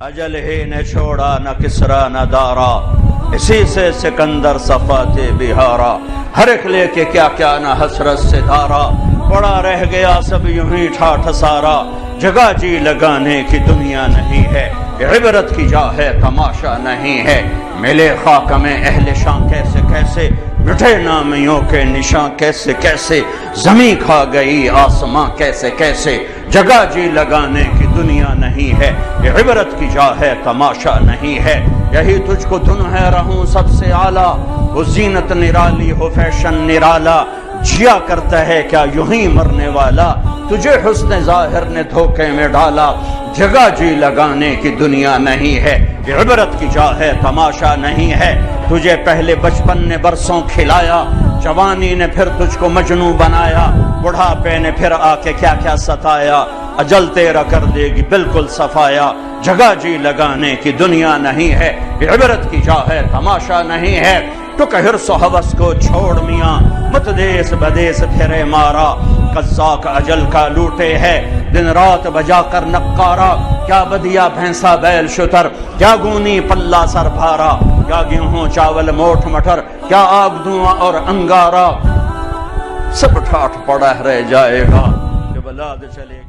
اجل ہی نے چھوڑا نہ کسرا نہ دارا، اسی سے سکندر صفات بہارا، ہر ایک لے کے کیا کیا نہ حسرت سے دھارا، پڑا رہ گیا سب یوں ہی ٹھاٹھ سارا، جگہ جی لگانے کی دنیا نہیں ہے، عبرت کی جا ہے تماشا نہیں ہے، ملے خاک میں اہل شان کیسے کیسے، مٹھے نامیوں کے نشان کیسے کیسے، زمین کھا گئی آسماں کیسے کیسے، جگہ جی لگانے کی دنیا نہیں ہے، یہ عبرت کی جا ہے تماشا نہیں ہے، یہی تجھ کو دھن ہے رہوں سب سے اعلیٰ، وہ زینت نرالی ہو فیشن نرالا، جیا کرتا ہے کیا یوں ہی مرنے والا، تجھے حسن ظاہر نے دھوکے میں ڈالا، جگہ جی لگانے کی دنیا نہیں ہے، یہ عبرت کی جا ہے تماشا نہیں ہے، تجھے پہلے بچپن نے برسوں کھلایا، جوانی نے پھر تجھ کو مجنوں بنایا، بڑھاپے نے پھر آ کے کیا کیا ستایا، اجل تیرا کر دے گی بالکل صفایا، جگہ جی لگانے کی دنیا نہیں ہے، یہ عبرت کی جا ہے تماشا نہیں ہے، تو کہ حرص و حوث کو چھوڑ میاں، مت دیس بدیس پھرے مارا، قزاق اجل کا لوٹے ہے، دن رات بجا کر نقارا، کیا بدیا بھینسا بیل شتر، کیا گونی پلہ سر بھارا، کیا گیہوں چاول موٹھ مٹر، کیا آگ دھواں اور انگارا، سب ٹھاٹھ پڑا رہ جائے گا جب اولاد چلے گا۔